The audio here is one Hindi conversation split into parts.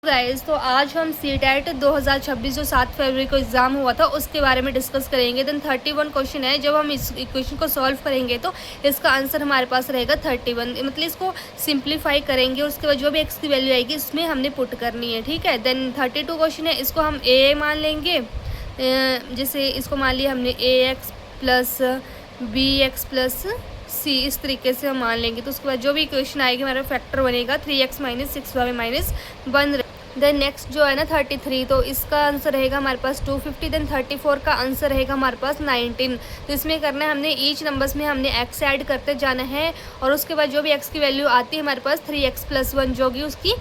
गाइस तो आज हम CTET 2026 जो 7 फरवरी को एग्ज़ाम हुआ था उसके बारे में डिस्कस करेंगे। देन 31 क्वेश्चन है। जब हम इस इक्वेशन को सॉल्व करेंगे तो इसका आंसर हमारे पास रहेगा 31। मतलब इसको सिंप्लीफाई करेंगे, उसके बाद जो भी एक्स की वैल्यू आएगी इसमें हमने पुट करनी है, ठीक है। देन 32 क्वेश्चन है, इसको हम ए मान लेंगे। जैसे इसको मान लिया हमने AX plus BX plus C, इस तरीके से हम मान लेंगे। तो उसके बाद जो भी इक्वेशन आएगी हमारा फैक्टर बनेगा 3x minus 6y minus 1। Then next जो है ना 33, तो इसका आंसर रहेगा हमारे पास 250। देन 34 का आंसर रहेगा हमारे पास 19। तो इसमें करना है हमने ईच नंबर्स में हमने x ऐड करते जाना है और उसके बाद जो भी x की वैल्यू आती है हमारे पास 3x प्लस 1 जो होगी उसकी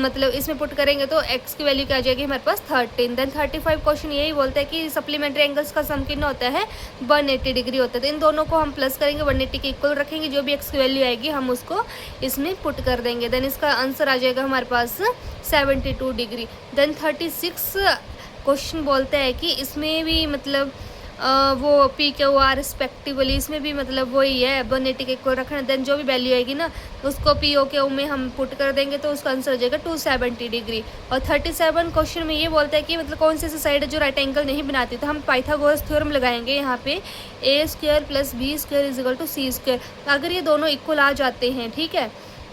मतलब इसमें पुट करेंगे तो x की वैल्यू क्या आ जाएगी हमारे पास 13। देन 35 क्वेश्चन यही बोलता है कि सप्लीमेंट्री एंगल्स का सम कितना होता है 180 डिग्री होता है। तो इन दोनों को हम प्लस करेंगे, 180 के इक्वल रखेंगे, जो भी x की वैल्यू आएगी हम उसको इसमें पुट कर देंगे। देन इसका आंसर आ जाएगा हमारे पास 72 डिग्री। देन 36 क्वेश्चन बोलता है कि इसमें भी मतलब वो PQR रिस्पेक्टिवली इसमें भी मतलब वही है 180 के इक्वल रखना। देन जो भी वैल्यू आएगी ना उसको POQ में हम पुट कर देंगे तो उसका आंसर हो जाएगा 270 डिग्री। और 37 क्वेश्चन में ये बोलता है कि मतलब कौन सी साइड है जो राइट एंगल नहीं बनाती, तो हम पाइथागोरस थ्योरम लगाएंगे यहाँ पे A² plus B² is to C²। अगर ये दोनों इक्वल आ जाते हैं, ठीक है,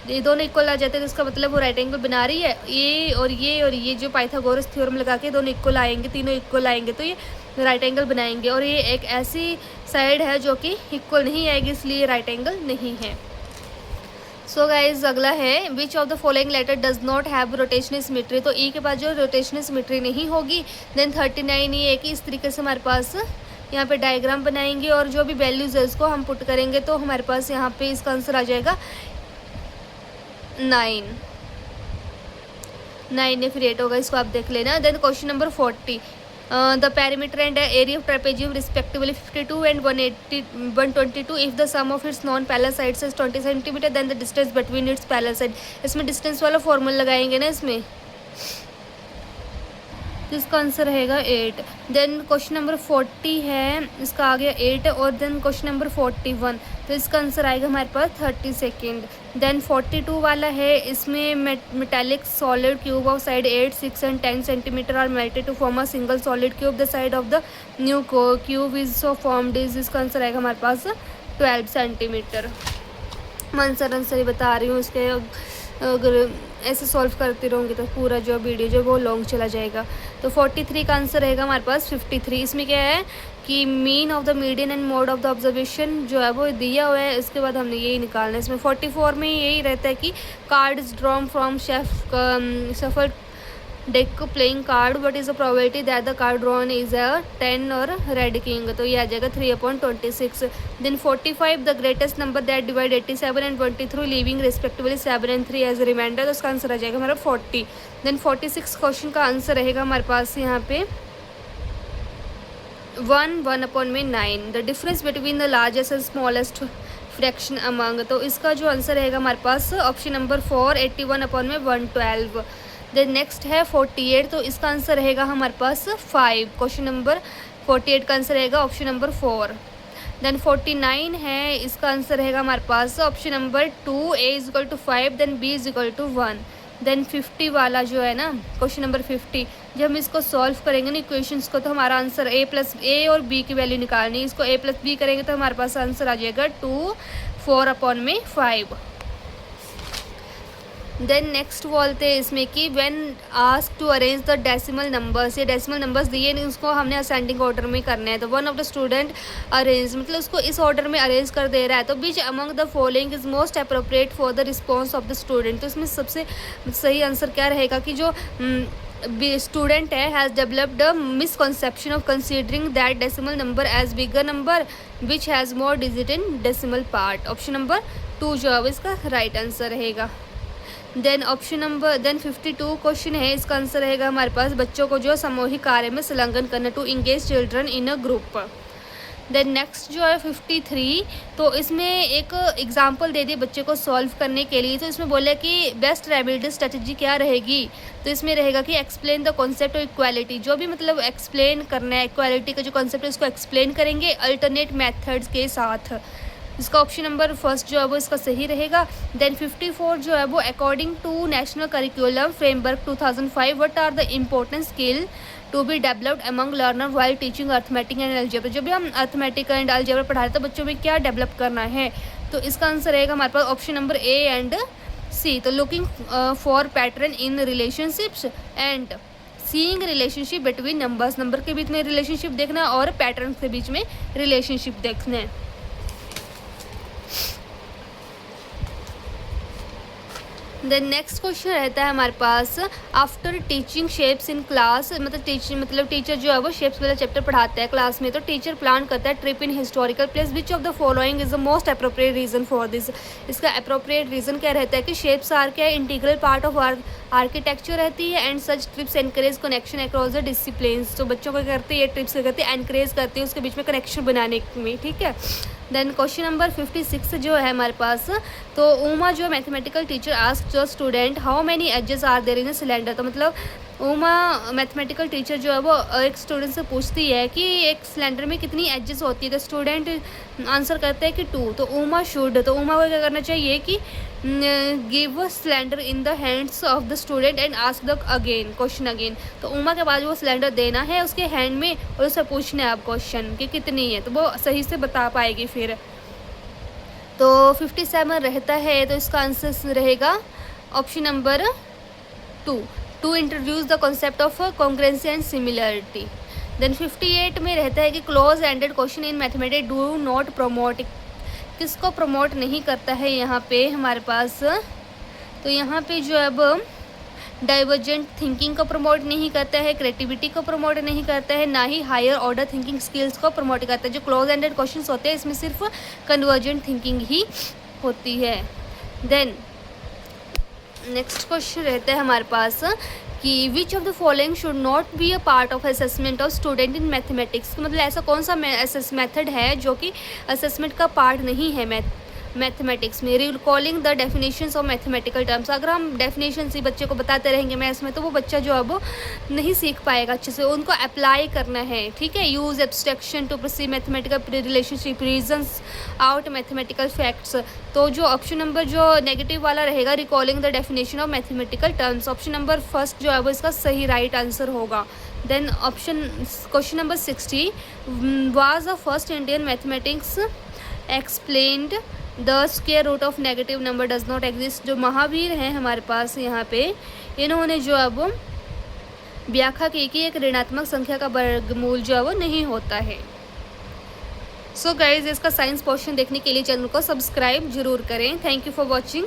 ये दोनों इक्वल आ जाते हैं तो इसका मतलब वो राइट एंगल बना रही है। ये जो पाइथागोरस थ्योरम लगा के दोनों इक्वल आएंगे, तीनों इक्वल आएंगे तो ये राइट एंगल बनाएंगे। और ये एक ऐसी साइड है जो कि इक्वल नहीं आएगी, इसलिए राइट एंगल नहीं है। सो गाइज अगला है which of the following letter does not have rotational symmetry. तो ई के पास जो रोटेशनल सिमेट्री नहीं होगी। देन 39 ये है कि इस तरीके से हमारे पास यहाँ पे डायग्राम बनाएंगे और जो भी वैल्यूज है उसको हम पुट करेंगे तो हमारे पास यहाँ पे इसका आंसर आ जाएगा 9 या फिर 8 होगा, इसको आप देख लेना। Then question number 40, the perimeter and area of trapezium respectively 52 and 122 if the sum of its non parallel sides is 20 centimetre then the distance between its parallel side. इसमें डिस्टेंस वाला फॉर्मूला लगाएंगे ना इसमें, तो इसका आंसर रहेगा 8। देन क्वेश्चन नंबर 40 है, इसका आ गया 8। और देन क्वेश्चन नंबर 41, तो इसका आंसर आएगा हमारे पास 30 सेकेंड। देन 42 वाला है, इसमें metallic solid cube of side 8, 6 and 10 centimetre are melted to form a single solid cube. The side of the new cube is so formed is, इसका आंसर आएगा हमारे पास 12 सेंटीमीटर। मैं आंसर ही बता रही हूँ इसके, अगर ऐसे सॉल्व करती रहूँगी तो पूरा जो वीडियो जो वो लॉन्ग चला जाएगा। तो 43 का आंसर रहेगा हमारे पास 53। इसमें क्या है कि mean of the median and mode of the observation जो है वो दिया हुआ है, इसके बाद हमने यही निकालना है। इसमें 44 में यही रहता है कि card is drawn from shuffle deck playing card what is the probability that the card drawn is a 10 और रेड किंग, तो ये आ जाएगा 3/26। Then 45, the greatest number that divide 87 and 23 leaving respectively 7 and 3 as reminder, तो उसका आंसर आ जाएगा हमारा 40। देन 46 क्वेश्चन का आंसर रहेगा हमारे पास यहाँ पे 1/9 the difference between the largest and smallest fraction among, तो इसका जो आंसर रहेगा हमारे पास ऑप्शन नंबर 4 81/112। देन नेक्स्ट है 48, तो इसका आंसर रहेगा हमारे पास 5। क्वेश्चन नंबर 48 का आंसर रहेगा ऑप्शन नंबर 4। देन 49 है, इसका आंसर रहेगा हमारे पास option number 2 A = 5 then B = 1। Then 50 वाला जो है ना क्वेश्चन नंबर 50, जब हम इसको सॉल्व करेंगे ना इक्वेशंस को, तो हमारा आंसर A और B की वैल्यू निकालनी है। इसको A + B करेंगे तो हमारे पास आंसर आ जाएगा 2 4/5। देन नेक्स्ट बोलते हैं इसमें कि when ask to arrange the decimal numbers, ये डेसिमल नंबर्स दिए नहीं, उसको हमने असेंडिंग ऑर्डर में करना है। तो one of the student arrange मतलब उसको इस ऑर्डर में अरेंज कर दे रहा है। तो which among the following is most appropriate for the response of the student, तो इसमें सबसे सही आंसर क्या रहेगा कि जो स्टूडेंट है has developed a misconception of considering that decimal number as bigger number which has more digit in decimal part. Option number 2 जो है इसका राइट आंसर रहेगा। देन 52 क्वेश्चन है, इसका आंसर रहेगा हमारे पास बच्चों को जो सामूहिक कार्य में संलग्न करना, to engage children in a group. Then next जो है 53, तो इसमें एक एग्जांपल दे दिए बच्चे को सॉल्व करने के लिए। तो इसमें बोला कि बेस्ट रेमेडी स्ट्रेटजी क्या रहेगी, तो इसमें रहेगा कि explain the concept of equality, जो भी मतलब एक्सप्लेन करना है इक्वालिटी का जो कॉन्सेप्ट है उसको एक्सप्लेन करेंगे अल्टरनेट मेथड्स के साथ। इसका ऑप्शन नंबर फर्स्ट जो है वो इसका सही रहेगा। देन 54 जो है वो according to national curriculum framework 2005 what are the important skill to be developed among learner while teaching arithmetic and algebra. जब भी हम अर्थमेटिक एंड अलजेब्रा पढ़ा रहे हैं तो बच्चों में क्या डेवलप करना है, तो इसका आंसर रहेगा हमारे पास ऑप्शन नंबर ए एंड सी। तो looking for pattern in relationships and seeing relationship between numbers, number के बीच में रिलेशनशिप देखना और पैटर्न के बीच में रिलेशनशिप देखना है। देन नेक्स्ट क्वेश्चन रहता है हमारे पास after teaching shapes in class, मतलब टीचर जो है वो शेप्स वाला चैप्टर पढ़ाता है क्लास में, तो टीचर प्लान करता है trip in historical place, which of the following is the most appropriate reason for this. इसका अप्रोप्रिएट रीजन क्या रहता है कि शेप्स आर क्या है, इंटीग्रल पार्ट ऑफ आर्किटेक्चर रहती है and such trips encourage connection across the disciplines. तो बच्चों को करते हैं ये ट्रिप्स क्या करते हैं, एनकरेज करते हैं उसके बीच में कनेक्शन बनाने में, ठीक है। देन क्वेश्चन नंबर 56 जो है हमारे पास, तो उमा जो mathematical teacher ask the student how many edges are there in a cylinder. तो मतलब उमा मैथमेटिकल टीचर जो है वो एक स्टूडेंट से पूछती है कि एक सिलेंडर में कितनी एजेस होती है, तो स्टूडेंट आंसर करते हैं कि 2। तो उमा शुड, तो उमा को क्या करना चाहिए कि give a cylinder in the hands of the student and ask the question again. तो उमा के बाद वो सिलेंडर देना है उसके हैंड में और उससे पूछना है आप क्वेश्चन कि कितनी है, तो वो सही से बता पाएगी फिर। तो 57 रहता है, तो इसका आंसर रहेगा option number 2 to introduce the concept of congruency and similarity. Then 58 में रहता है कि close ended question in mathematics do not promote, किसको प्रमोट नहीं करता है यहाँ पे हमारे पास, तो यहाँ पे जो अब डाइवर्जेंट थिंकिंग को प्रमोट नहीं करता है, क्रिएटिविटी को प्रमोट नहीं करता है, ना ही हायर ऑर्डर थिंकिंग स्किल्स को प्रमोट करता है। जो क्लोज एंडेड क्वेश्चंस होते हैं इसमें सिर्फ कन्वर्जेंट थिंकिंग ही होती है। देन नेक्स्ट क्वेश्चन रहता है हमारे पास कि विच of the following should not be a part of assessment of student in mathematics. मतलब ऐसा कौन सा मेथड है जो कि असेसमेंट का पार्ट नहीं है मैथमेटिक्स में। Recalling the definitions of mathematical terms, अगर हम डेफिनेशन ही बच्चे को बताते रहेंगे मैथ्स में तो वो बच्चा जो है वो नहीं सीख पाएगा अच्छे से, उनको अप्लाई करना है, ठीक है। Use abstraction to perceive mathematical relationship, reasons out mathematical facts. तो जो ऑप्शन नंबर जो नेगेटिव वाला रहेगा recalling the definition of mathematical terms, option number first जो है वो इसका सही राइट आंसर होगा। Then question number 60 was the first Indian mathematics explained the square root of negative number does not exist. जो महावीर हैं हमारे पास यहाँ पे, इन्होंने जो अब व्याख्या की कि एक ऋणात्मक संख्या का वर्गमूल जो है वो नहीं होता है। सो गाइज इसका साइंस पोर्शन देखने के लिए चैनल को सब्सक्राइब जरूर करें। Thank you for watching.